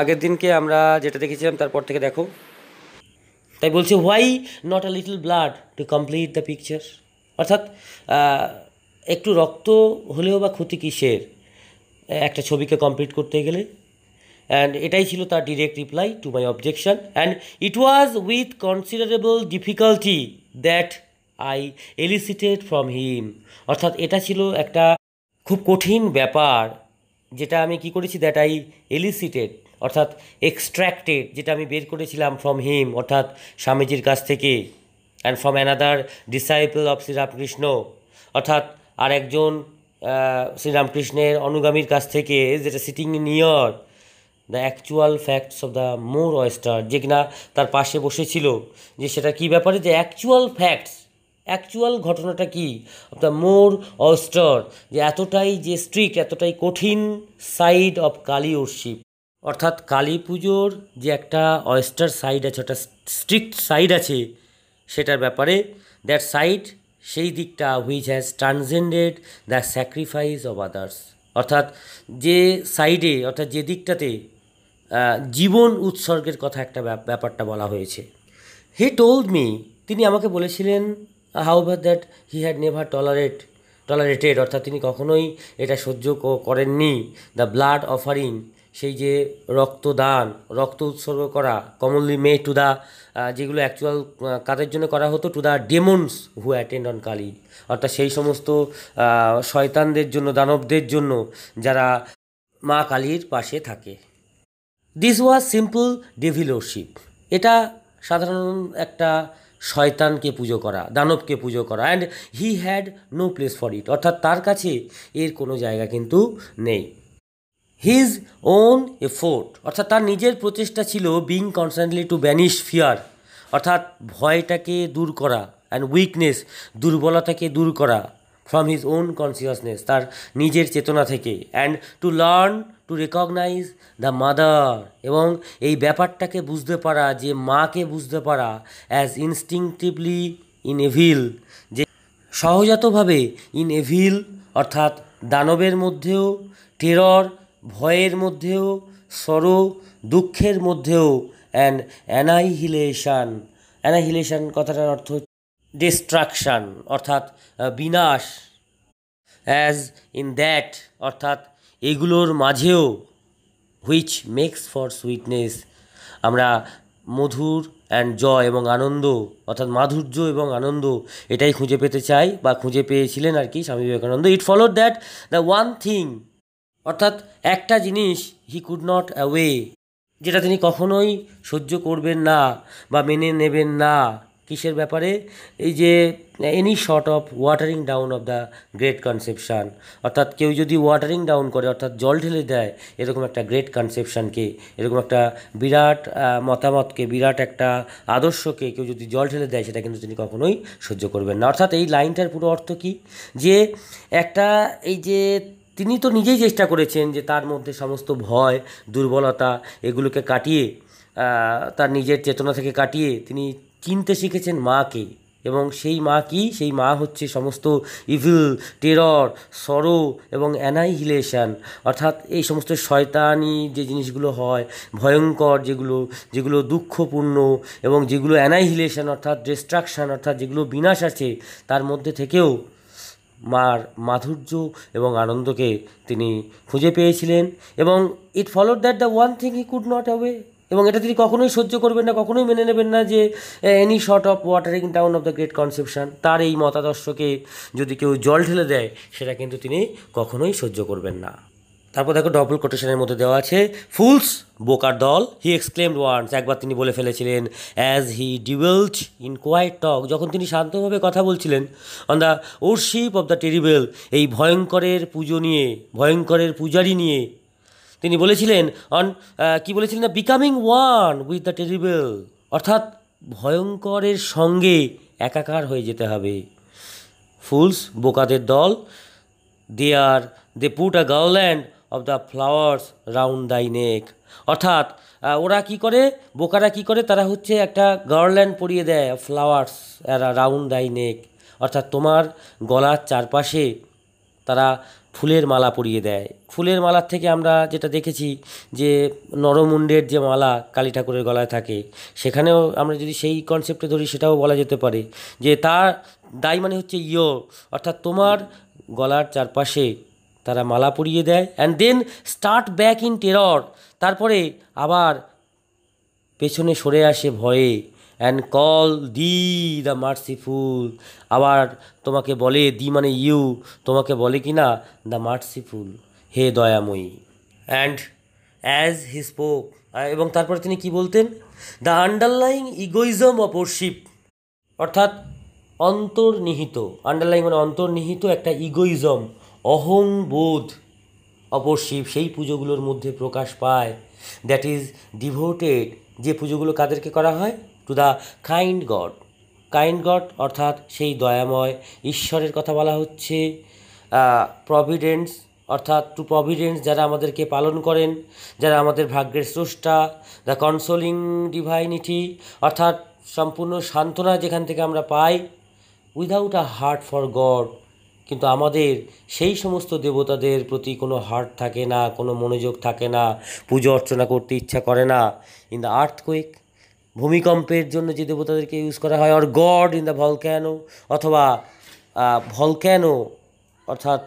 আগের দিনকে আমরা যেটা দেখেছিলাম তারপর থেকে দেখো। তাই বলছে why not a little blood to complete the picture, অর্থাৎ একটু রক্ত হলেও বা ক্ষতি কিসের একটা ছবিকে কমপ্লিট করতে গেলে। অ্যান্ড এটাই ছিল তার direct reply to my objection, and it was with considerable difficulty that I elicited from him, অর্থাৎ এটা ছিল একটা খুব কঠিন ব্যাপার যেটা আমি কি করেছি, দ্যাট আই এলিসিটেড অর্থাৎ এক্সট্র্যাক্টেড, যেটা আমি বের করেছিলাম ফ্রম হিম অর্থাৎ স্বামীজির কাছ থেকে, and from another disciple of Sri Ramakrishna অর্থাৎ আর একজন শ্রীরামকৃষ্ণের অনুগামীর কাছ থেকে, যেটা sitting near the actual facts of the more oyster, যে কিনা তার পাশে বসেছিল, যে সেটা কী ব্যাপারে, যে অ্যাকচুয়াল ফ্যাক্টস, অ্যাকচুয়াল ঘটনাটা কি অফ দ্য মোর অয়েস্টার, যে এতটাই যে স্ট্রিক্ট, এতটাই কঠিন সাইড অফ কালী ওরশিপ, অর্থাৎ কালী পুজোর যে একটা অয়েস্টার সাইড আছে, একটা স্ট্রিক্ট সাইড আছে সেটার ব্যাপারে, দ্যাট সাইড সেই দিকটা which has transcended the sacrifice of others, অর্থাৎ যে সাইডে অর্থাৎ যে দিকটাতে জীবন উৎসর্গের কথা একটা ব্যাপারটা বলা হয়েছে। হি টোল্ড মি, তিনি আমাকে বলেছিলেন, however that he had never tolerated অর্থাৎ তিনি কখনোই এটা সহ্য করেননি, দ্য ব্লাড অফারিং, সেই যে রক্তদান, রক্ত উৎসর্গ করা, কমনলি মে টু দ্য, যেগুলো অ্যাকচুয়াল কাদের জন্য করা হতো, to the demons who attend on Kali, অর্থাৎ সেই সমস্ত শয়তানদের জন্য, দানবদের জন্য যারা মা কালীর পাশে থাকে। This was simple devil worship, এটা সাধারণ একটা শয়তানকে পুজো করা, দানবকে পুজো করা, and he had no place for it, অর্থাৎ তার কাছে এর কোনো জায়গা কিন্তু নেই। হিজ ওন এফোর্ট, অর্থাৎ তার নিজের প্রচেষ্টা ছিল, being constantly to banish fear, অর্থাৎ ভয়টাকে দূর করা, অ্যান্ড উইকনেস, দুর্বলতাকে দূর করা, ফ্রম হিজ ওন কনসিয়াসনেস, তার নিজের চেতনা থেকে, and to learn to recognise the mother, এবং এই ব্যাপারটাকে বুঝতে পারা, যে মাকে বুঝতে পারা, অ্যাজ ইনস্টিংটিভলি ইন এভিল, যে সহজাতভাবে ইন এভিল অর্থাৎ দানবের মধ্যেও, টেরর ভয়ের মধ্যেও, সরো দুঃখের মধ্যেও, অ্যান্ড অ্যানাহিলেশন কথাটার অর্থ ডিস্ট্রাকশান অর্থাৎ বিনাশ, অ্যাজ ইন দ্যাট অর্থাৎ এগুলোর মাঝেও, হুইচ মেক্স ফর সুইটনেস, আমরা মধুর অ্যান্ড জয় এবং আনন্দ অর্থাৎ মাধুর্য এবং আনন্দ এটাই খুঁজে পেতে চাই বা খুঁজে পেয়েছিলেন আর কি Swami Vivekananda. It followed that the one thing, অর্থাৎ একটা জিনিস, হি কুড নট অ্যাওয়ে, যেটা তিনি কখনোই সহ্য করবেন না বা মেনে নেবেন না, কিসের ব্যাপারে, এই যে any sort of watering down of the great conception, অর্থাৎ কেউ যদি ওয়াটারিং ডাউন করে অর্থাৎ জল ঢেলে দেয় এরকম একটা গ্রেট কনসেপশানকে, এরকম একটা বিরাট মতামতকে, বিরাট একটা আদর্শকে কেউ যদি জল ঢেলে দেয়, সেটা কিন্তু তিনি কখনোই সহ্য করবেন না। অর্থাৎ এই লাইনটার পুরো অর্থ কী, যে একটা এই যে তিনি তো নিজেই চেষ্টা করেছেন যে তার মধ্যে সমস্ত ভয়, দুর্বলতা এগুলোকে কাটিয়ে, তার নিজের চেতনা থেকে কাটিয়ে তিনি চিনতে শিখেছেন মাকে, এবং সেই মা কি, সেই মা হচ্ছে সমস্ত ইভিল, টেরর, সরো এবং অ্যানাইহিলেশন, অর্থাৎ এই সমস্ত শয়তানি যে জিনিসগুলো হয়, ভয়ঙ্কর যেগুলো, যেগুলো দুঃখপূর্ণ, এবং যেগুলো অ্যানাইহিলেশন অর্থাৎ ডিস্ট্রাকশান অর্থাৎ যেগুলো বিনাশ আছে, তার মধ্যে থেকেও মার মাধুর্য এবং আনন্দকে তিনি খুঁজে পেয়েছিলেন। এবং it followed that the one thing he could not away, এবং এটা তিনি কখনোই সহ্য করবেন না, কখনোই মেনে নেবেন না, যে any sort of watering down of the great conception, তার এই মতাদর্শকে যদি কেউ জল ঢেলে দেয় সেটা কিন্তু তিনি কখনোই সহ্য করবেন না। তারপর দেখো ডবল কোটেশনের মধ্যে দেওয়া আছে, ফুলস বোকার দল, হি এক্সক্লেমড ওয়ান্স, একবার তিনি বলে ফেলেছিলেন, অ্যাজ হি ডিভেলড ইন কোয়াইট টক, যখন তিনি শান্তভাবে কথা বলছিলেন, on the worship of the terrible, এই ভয়ঙ্করের পুজো নিয়ে, ভয়ঙ্করের পূজারী নিয়ে তিনি বলেছিলেন, কি বলেছিলেন না, becoming one with the terrible, অর্থাৎ ভয়ঙ্করের সঙ্গে একাকার হয়ে যেতে হবে। ফুলস বোকাদের দল, they put a garland of the flowers round thy neck, অর্থাৎ ওরা কি করে, বোকারা কি করে, তারা হচ্ছে একটা গার্ল্যান্ড পরিয়ে দেয়, ফ্লাওয়ার্স রাউন্ড দাই নেক, অর্থাৎ তোমার গলার চারপাশে তারা ফুলের মালা পরিয়ে দেয়। ফুলের মালার থেকে আমরা যেটা দেখেছি যে নরমুণ্ডের যে মালা কালী ঠাকুরের গলায় থাকে, সেখানেও আমরা যদি সেই কনসেপ্টে ধরি সেটাও বলা যেতে পারে যে তার দায় মানে হচ্ছে অর্থাৎ তোমার গলার চারপাশে তারা মালা পরিয়ে দেয় and then start back in terror, তারপরে আবার পেছনে সরে আসে ভয়ে and call thee the merciful, আবার তোমাকে বলে দি মানে ইউ, তোমাকে বলে কি না দ্য মার্সিফুল, হে দয়াময়ী। অ্যান্ড অ্যাজ হি স্পোক, এবং তারপরে তিনি কি বলতেন, the underlying egoism of worship, অর্থাৎ অন্তর্নিহিত, আন্ডারলাইং মানে অন্তর্নিহিত একটা ইগোইজম, অহংবোধ অপরশিব সেই পুজোগুলোর মধ্যে প্রকাশ পায়, দ্যাট ইজ ডিভোটেড, যে পুজোগুলো কাদেরকে করা হয়, to the kind god. Kind god অর্থাৎ সেই দয়াময় ঈশ্বরের কথা বলা হচ্ছে। প্রভিডেন্স অর্থাৎ টু প্রভিডেন্স, যারা আমাদেরকে পালন করেন, যারা আমাদের ভাগ্যের স্রষ্টা। দ্য কনসোলিং ডিভাইনিটি অর্থাৎ সম্পূর্ণ সান্ত্বনা যেখান থেকে আমরা পাই। Without a heart for God, কিন্তু আমাদের সেই সমস্ত দেবতাদের প্রতি কোনো হার্ট থাকে না, কোনো মনোযোগ থাকে না, পুজো অর্চনা করতে ইচ্ছা করে না। ইন দ্য আর্থকুইক, ভূমিকম্পের জন্য যে দেবতাদেরকে ইউজ করা হয়, or god in the volcano, অথবা ভলক্যানো অর্থাৎ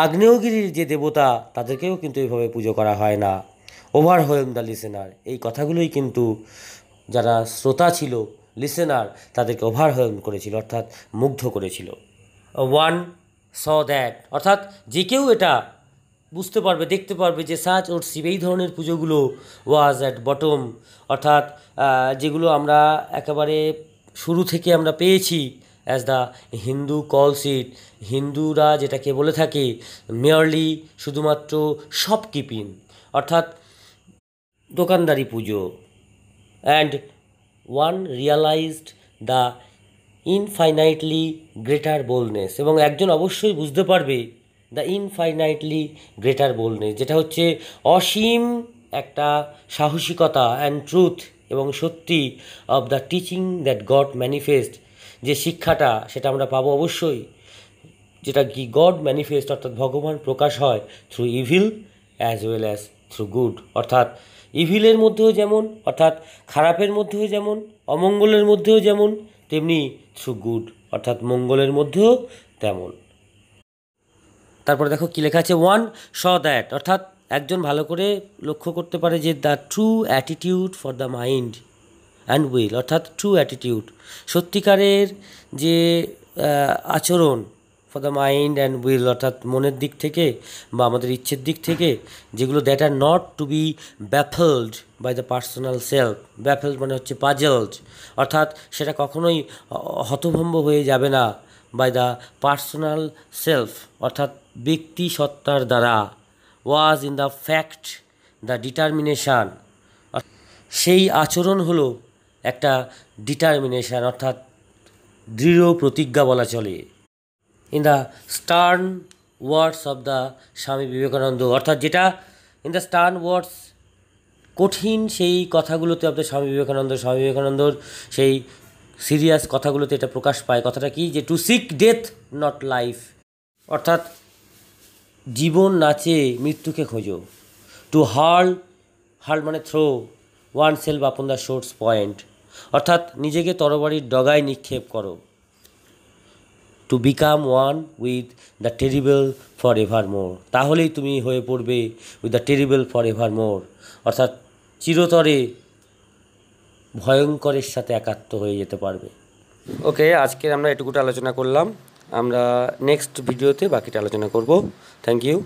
আগ্নেয়গিরির যে দেবতা, তাদেরকেও কিন্তু এইভাবে পুজো করা হয় না। ওভারওয়েলম দ্য লিসেনার, এই কথাগুলোই কিন্তু যারা শ্রোতা ছিল, লিসেনার, তাদেরকে ওভারওয়েলম করেছিল, অর্থাৎ মুগ্ধ করেছিল। ওয়ান স দ্যাট, অর্থাৎ যে কেউ এটা বুঝতে পারবে, দেখতে পারবে যে সাচ ওর শিব, এই ধরনের পুজোগুলো ওয়াজ অ্যাট বটম, অর্থাৎ যেগুলো আমরা একেবারে শুরু থেকে আমরা পেয়েছি, অ্যাজ দ্য হিন্দু কলস ইট, হিন্দুরা যেটাকে বলে থাকে মেয়ারলি শুধুমাত্র শপকিপিং, অর্থাৎ দোকানদারি পুজো। And one realised the infinitely greater boldness, এবং একজন অবশ্যই বুঝতে পারবে দ্য ইনফাইনাইটলি গ্রেটার বোল্ডনেস, যেটা হচ্ছে অসীম একটা সাহসিকতা অ্যান্ড ট্রুথ এবং সত্যি of the teaching that god manifest, যে শিক্ষাটা সেটা আমরা পাবো অবশ্যই, যেটা কি গড ম্যানিফেস্ট অর্থাৎ ভগবান প্রকাশ হয় through evil as well as through good, অর্থাৎ ইভিলের মধ্যেও যেমন, অর্থাৎ খারাপের মধ্যেও যেমন, অমঙ্গলের মধ্যেও যেমন, তেমনি থ্রু গুড অর্থাৎ মঙ্গলের মধ্যেও তেমন। তারপরে দেখো কী লেখা আছে, ওয়ান স দ্যাট, অর্থাৎ একজন ভালো করে লক্ষ্য করতে পারে যে the true attitude for the mind and will, অর্থাৎ ট্রু অ্যাটিটিউড, সত্যিকারের যে আচরণ for the mind and will, অর্থাৎ মনের দিক থেকে বা আমাদের ইচ্ছের দিক থেকে, যেগুলো that are not to be baffled by the personal self. Baffled মানে হচ্ছে পাজলড, অর্থাৎ সেটা কখনোই হতভম্ব হয়ে যাবে না বাই দ্য পার্সোনাল সেলফ, অর্থাৎ ব্যক্তি সত্তার দ্বারা। Was in the fact the determination, সেই আচরণ হলো একটা ডিটারমিনেশান, অর্থাৎ দৃঢ় প্রতিজ্ঞা বলা চলে। In the stern words of the Swami Vivekananda, অর্থাৎ যেটা ইন দ্য স্টার্ন ওয়ার্ডস, কঠিন সেই কথাগুলোতে অফ দ্য স্বামী বিবেকানন্দর সেই সিরিয়াস কথাগুলোতে এটা প্রকাশ পায়। কথাটা কি, যে to seek death not life, অর্থাৎ জীবন না চেয়ে মৃত্যুকে খোঁজো। টু হার্ল মানে throw oneself upon the sword's point, অর্থাৎ নিজেকে তরবারির ডগায় নিক্ষেপ করো। To become one with the terrible forevermore, তাহলেই তুমি হয়ে পড়বে with the terrible forevermore, অর্থাৎ চিরতরে ভয়ঙ্করের সাথে একাত্ম হয়ে যেতে পারবে। ওকে, আজকের আমরা এটুকুটা আলোচনা করলাম, আমরা নেক্সট ভিডিওতে বাকিটা আলোচনা করব। Thank you.